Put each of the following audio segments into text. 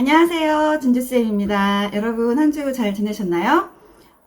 안녕하세요. 준주쌤입니다. 여러분 한 주 잘 지내셨나요?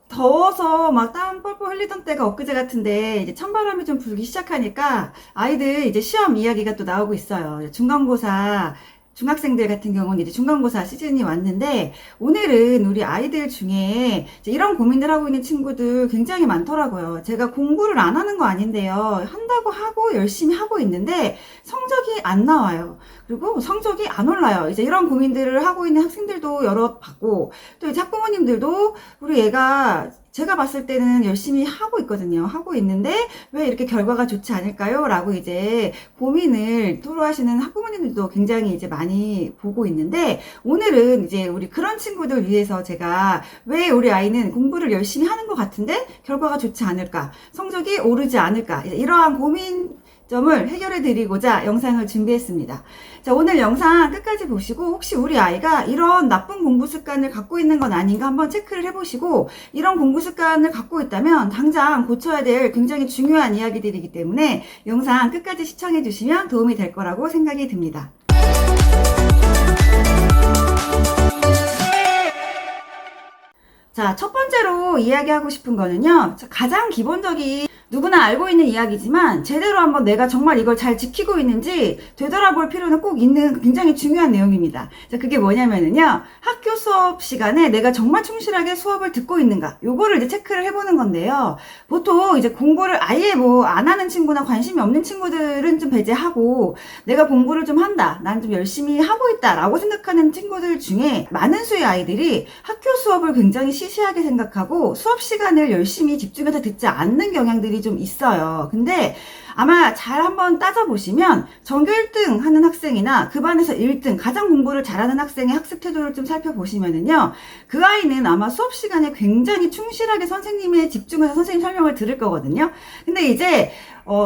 더워서 막 땀 뻘뻘 흘리던 때가 엊그제 같은데 이제 찬바람이 좀 불기 시작하니까 아이들 이제 시험 이야기가 또 나오고 있어요. 중간고사 중학생들 같은 경우는 이제 중간고사 시즌이 왔는데 오늘은 우리 아이들 중에 이제 이런 고민을 하고 있는 친구들 굉장히 많더라고요. 제가 공부를 안 하는 거 아닌데요. 한다고 하고 열심히 하고 있는데 성적이 안 나와요. 그리고 성적이 안 올라요. 이제 이런 고민들을 하고 있는 학생들도 여러 봤고 또 이제 학부모님들도 우리 애가 제가 봤을 때는 열심히 하고 있거든요. 하고 있는데 왜 이렇게 결과가 좋지 않을까요? 라고 이제 고민을 토로하시는 학부모님들도 굉장히 이제 많이 보고 있는데 오늘은 이제 우리 그런 친구들 위해서 제가 왜 우리 아이는 공부를 열심히 하는 것 같은데 결과가 좋지 않을까? 성적이 오르지 않을까? 이러한 고민 점을 해결해 드리고자 영상을 준비했습니다. 자, 오늘 영상 끝까지 보시고 혹시 우리 아이가 이런 나쁜 공부 습관을 갖고 있는 건 아닌가 한번 체크를 해보시고 이런 공부 습관을 갖고 있다면 당장 고쳐야 될 굉장히 중요한 이야기들이기 때문에 영상 끝까지 시청해 주시면 도움이 될 거라고 생각이 듭니다. 자, 첫 번째로 이야기하고 싶은 거는요. 가장 기본적인 누구나 알고 있는 이야기지만 제대로 한번 내가 정말 이걸 잘 지키고 있는지 되돌아볼 필요는 꼭 있는 굉장히 중요한 내용입니다. 자, 그게 뭐냐면은요. 학교 수업 시간에 내가 정말 충실하게 수업을 듣고 있는가 요거를 이제 체크를 해보는 건데요. 보통 이제 공부를 아예 뭐 안 하는 친구나 관심이 없는 친구들은 좀 배제하고 내가 공부를 좀 한다. 난 좀 열심히 하고 있다 라고 생각하는 친구들 중에 많은 수의 아이들이 학교 수업을 굉장히 시시하게 생각하고 수업 시간을 열심히 집중해서 듣지 않는 경향들이 좀 있어요. 근데 아마 잘 한번 따져보시면 전교 1등 하는 학생이나 그 반에서 1등 가장 공부를 잘하는 학생의 학습 태도를 좀 살펴보시면은요. 그 아이는 아마 수업 시간에 굉장히 충실하게 선생님의 집중해서 선생님 설명을 들을 거거든요. 근데 이제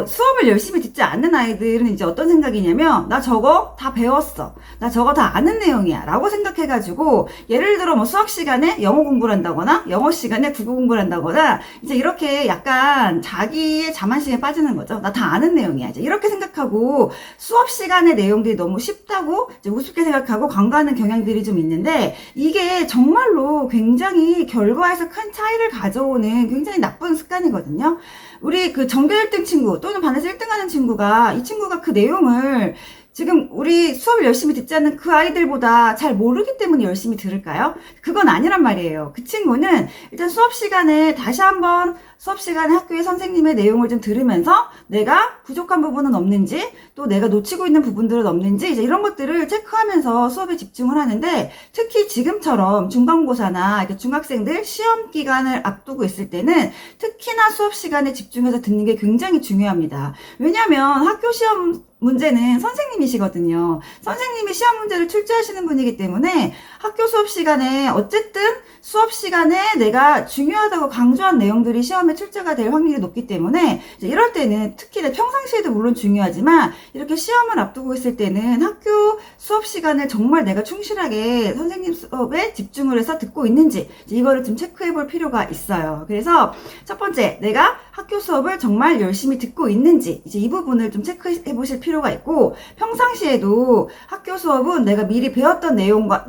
수업을 열심히 듣지 않는 아이들은 이제 어떤 생각이냐면 나 저거 다 배웠어. 나 저거 다 아는 내용이야. 라고 생각해가지고 예를 들어 뭐 수학 시간에 영어 공부를 한다거나 영어 시간에 국어 공부를 한다거나 이제 이렇게 약간 자기의 자만심에 빠지는 거죠. 나 다 아는 내용이야. 이제 이렇게 생각하고 수업 시간의 내용들이 너무 쉽다고 이제 우습게 생각하고 간과하는 경향들이 좀 있는데 이게 정말로 굉장히 결과에서 큰 차이를 가져오는 굉장히 나쁜 습관이거든요. 우리 그 전교 1등 친구 또는 반에서 1등 하는 친구가 이 친구가 그 내용을 지금 우리 수업을 열심히 듣지 않는 그 아이들보다 잘 모르기 때문에 열심히 들을까요? 그건 아니란 말이에요. 그 친구는 일단 수업 시간에 다시 한번 수업 시간에 학교의 선생님의 내용을 좀 들으면서 내가 부족한 부분은 없는지 또 내가 놓치고 있는 부분들은 없는지 이제 이런 것들을 체크하면서 수업에 집중을 하는데 특히 지금처럼 중간고사나 이렇게 중학생들 시험 기간을 앞두고 있을 때는 특히나 수업 시간에 집중해서 듣는 게 굉장히 중요합니다. 왜냐하면 학교 시험 문제는 선생님이시거든요. 선생님이 시험 문제를 출제하시는 분이기 때문에 학교 수업 시간에 어쨌든 수업 시간에 내가 중요하다고 강조한 내용들이 시험에 출제가 될 확률이 높기 때문에 이럴 때는 특히 평상시에도 물론 중요하지만 이렇게 시험을 앞두고 있을 때는 학교 수업 시간을 정말 내가 충실하게 선생님 수업에 집중을 해서 듣고 있는지 이거를 좀 체크해 볼 필요가 있어요. 그래서 첫 번째, 내가 학교 수업을 정말 열심히 듣고 있는지 이제 이 부분을 좀 체크해 보실 필요가 있고 평상시에도 학교 수업은 내가 미리 배웠던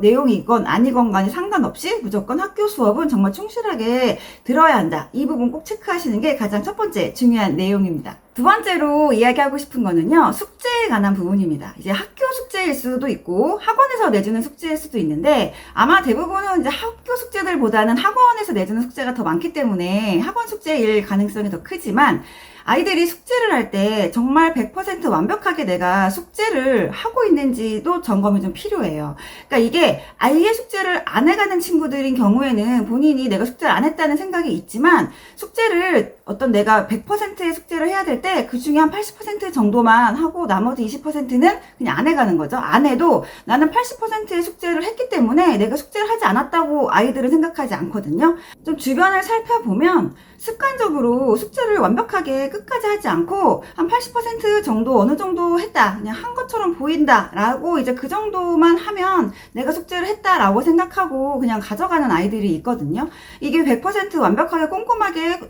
내용이건 아니건 간에 상관없이 무조건 학교 수업은 정말 충실하게 들어야 한다. 이 부분 꼭 체크하시는 게 가장 첫 번째 중요한 내용입니다. 두 번째로 이야기하고 싶은 거는요. 숙제에 관한 부분입니다. 이제 학교 숙제일 수도 있고 학원에서 내주는 숙제일 수도 있는데 아마 대부분은 이제 학교 숙제들보다는 학원에서 내주는 숙제가 더 많기 때문에 학원 숙제일 가능성이 더 크지만 아이들이 숙제를 할 때 정말 100% 완벽하게 내가 숙제를 하고 있는지도 점검이 좀 필요해요. 그러니까 이게 아예 숙제를 안 해가는 친구들인 경우에는 본인이 내가 숙제를 안 했다는 생각이 있지만 숙제를 어떤 내가 100%의 숙제를 해야 될 때 그 중에 한 80% 정도만 하고 나머지 20%는 그냥 안 해가는 거죠. 안 해도 나는 80%의 숙제를 했기 때문에 내가 숙제를 하지 않았다고 아이들은 생각하지 않거든요. 좀 주변을 살펴보면 습관적으로 숙제를 완벽하게 끝까지 하지 않고 한 80% 정도 어느 정도 했다. 그냥 한 것처럼 보인다. 라고 이제 그 정도만 하면 내가 숙제를 했다라고 생각하고 그냥 가져가는 아이들이 있거든요. 이게 100% 완벽하게 꼼꼼하게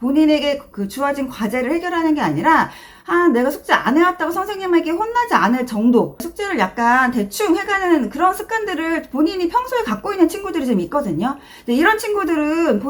본인에게 그 주어진 과제를 해결하는 게 아니라 내가 숙제 안 해왔다고 선생님에게 혼나지 않을 정도, 숙제를 약간 대충 해가는 그런 습관들을 본인이 평소에 갖고 있는 친구들이 좀 있거든요. 근데 이런 친구들은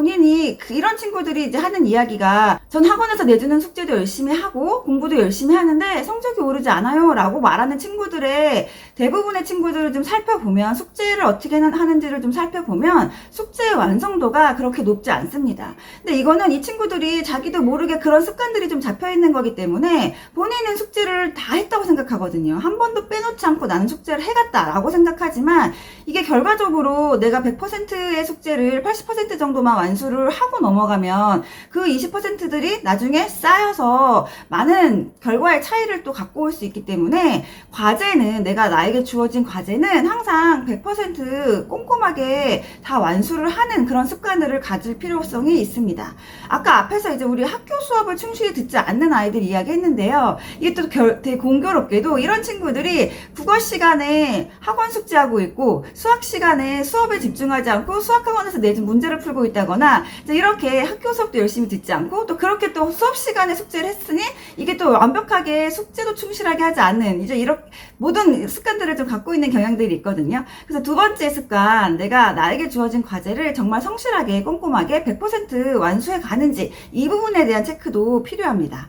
이런 친구들이 이제 하는 이야기가, 전 학원에서 내주는 숙제도 열심히 하고 공부도 열심히 하는데 성적이 오르지 않아요 라고 말하는 친구들의 대부분의 친구들을 좀 살펴보면, 숙제를 어떻게 하는지를 좀 살펴보면 숙제의 완성도가 그렇게 높지 않습니다. 근데 이거는 이 친구들이 자기도 모르게 그런 습관들이 좀 잡혀있는 거기 때문에 본인은 숙제를 다 했다고 생각하거든요. 한 번도 빼놓지 않고 나는 숙제를 해갔다 라고 생각하지만, 이게 결과적으로 내가 100%의 숙제를 80% 정도만 완수를 하고 넘어가면 그 20%들이 나중에 쌓여서 많은 결과의 차이를 또 갖고 올 수 있기 때문에, 과제는, 내가 나에게 주어진 과제는 항상 100% 꼼꼼하게 다 완수를 하는 그런 습관들을 가질 필요성이 있습니다. 아까 앞에서 이제 우리 학교 수업을 충실히 듣지 않는 아이들 이야기 했는데요. 이게 또 되게 공교롭게도 이런 친구들이 국어 시간에 학원 숙제하고 있고 수학 시간에 수업에 집중하지 않고 수학학원에서 내준 문제를 풀고 있다거나, 이렇게 학교 수업도 열심히 듣지 않고 또 그렇게 또 수업 시간에 숙제를 했으니 이게 또 완벽하게 숙제도 충실하게 하지 않는, 이제 이런 모든 습관들을 좀 갖고 있는 경향들이 있거든요. 그래서 두 번째 습관, 내가 나에게 주어진 과제를 정말 성실하게 꼼꼼하게 100% 완수해 가는지, 이 부분에 대한 체크도 필요합니다.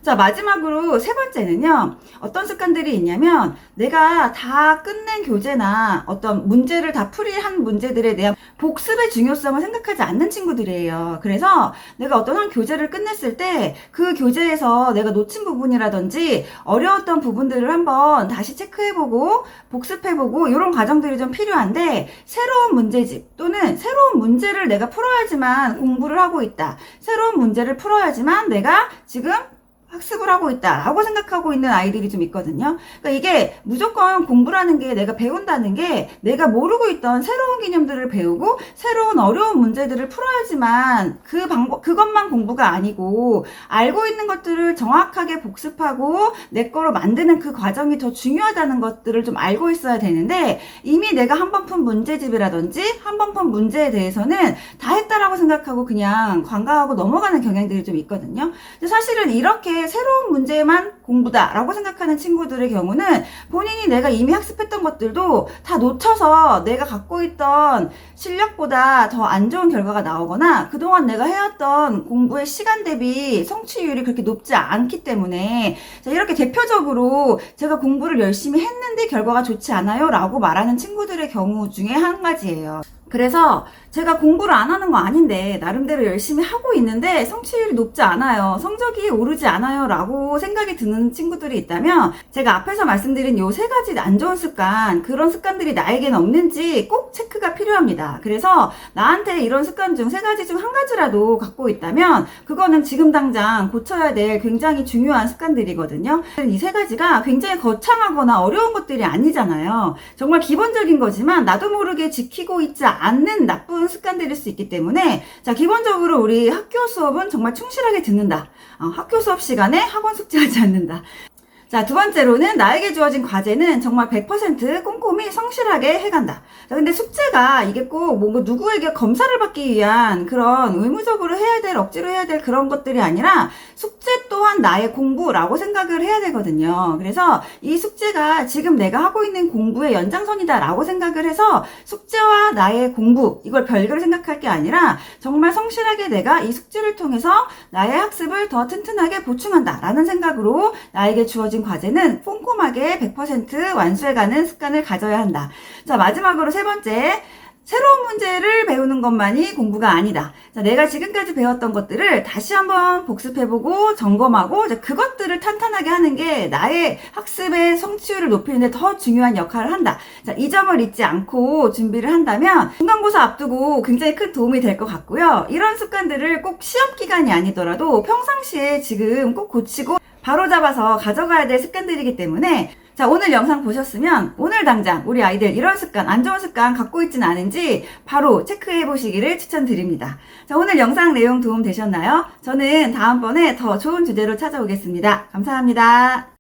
자, 마지막으로 세 번째는요, 어떤 습관들이 있냐면, 내가 다 끝낸 교재나 어떤 문제를 다 풀이한 문제들에 대한 복습의 중요성을 생각하지 않는 친구들이에요. 그래서 내가 어떤 한 교재를 끝냈을 때 그 교재에서 내가 놓친 부분이라든지 어려웠던 부분들을 한번 다시 체크해보고 복습해보고, 이런 과정들이 좀 필요한데, 새로운 문제집 또는 새로운 문제를 내가 풀어야지만 공부를 하고 있다, 새로운 문제를 풀어야지만 내가 지금 학습을 하고 있다라고 생각하고 있는 아이들이 좀 있거든요. 그러니까 이게 무조건 공부라는 게, 내가 배운다는 게 내가 모르고 있던 새로운 개념들을 배우고 새로운 어려운 문제들을 풀어야지만 그것만 공부가 아니고, 알고 있는 것들을 정확하게 복습하고 내 거로 만드는 그 과정이 더 중요하다는 것들을 좀 알고 있어야 되는데, 이미 내가 한 번 푼 문제집이라든지 한 번 푼 문제에 대해서는 다 했다라고 생각하고 그냥 관과하고 넘어가는 경향들이 좀 있거든요. 근데 사실은 이렇게 새로운 문제만 공부다라고 생각하는 친구들의 경우는 본인이 내가 이미 학습했던 것들도 다 놓쳐서 내가 갖고 있던 실력보다 더 안 좋은 결과가 나오거나, 그동안 내가 해왔던 공부의 시간 대비 성취율이 그렇게 높지 않기 때문에, 이렇게 대표적으로 제가 공부를 열심히 했는데 결과가 좋지 않아요 라고 말하는 친구들의 경우 중에 한 가지예요. 그래서 제가 공부를 안 하는 거 아닌데 나름대로 열심히 하고 있는데 성취율이 높지 않아요, 성적이 오르지 않아요 라고 생각이 드는 친구들이 있다면, 제가 앞에서 말씀드린 요 세 가지 안 좋은 습관, 그런 습관들이 나에게는 없는지 꼭 체크가 필요합니다. 그래서 나한테 이런 습관 중 세 가지 중 한 가지라도 갖고 있다면 그거는 지금 당장 고쳐야 될 굉장히 중요한 습관들이거든요. 이 세 가지가 굉장히 거창하거나 어려운 것들이 아니잖아요. 정말 기본적인 거지만 나도 모르게 지키고 있지 않는 나쁜 습관들일 수 있기 때문에, 자, 기본적으로 우리 학교 수업은 정말 충실하게 듣는다. 학교 수업 시간에 학원 숙제하지 않는다. 자, 두 번째로는 나에게 주어진 과제는 정말 100% 꼼꼼히 성실하게 해간다. 자, 근데 숙제가 이게 꼭 뭔가 누구에게 검사를 받기 위한 그런 의무적으로 해야 될, 억지로 해야 될 그런 것들이 아니라, 숙제 또한 나의 공부라고 생각을 해야 되거든요. 그래서 이 숙제가 지금 내가 하고 있는 공부의 연장선이다라고 생각을 해서 숙제와 나의 공부, 이걸 별개로 생각할 게 아니라 정말 성실하게 내가 이 숙제를 통해서 나의 학습을 더 튼튼하게 보충한다라는 생각으로 나에게 주어진 과제는 꼼꼼하게 100% 완수해가는 습관을 가져야 한다. 자, 마지막으로 세 번째, 새로운 문제를 배우는 것만이 공부가 아니다. 자, 내가 지금까지 배웠던 것들을 다시 한번 복습해보고 점검하고, 그것들을 탄탄하게 하는 게 나의 학습의 성취율을 높이는 데 더 중요한 역할을 한다. 자, 이 점을 잊지 않고 준비를 한다면 중간고사 앞두고 굉장히 큰 도움이 될 것 같고요. 이런 습관들을 꼭 시험 기간이 아니더라도 평상시에 지금 꼭 고치고 바로잡아서 가져가야 될 습관들이기 때문에, 자, 오늘 영상 보셨으면 오늘 당장 우리 아이들 이런 습관, 안 좋은 습관 갖고 있진 않은지 바로 체크해 보시기를 추천드립니다. 자, 오늘 영상 내용 도움 되셨나요? 저는 다음번에 더 좋은 주제로 찾아오겠습니다. 감사합니다.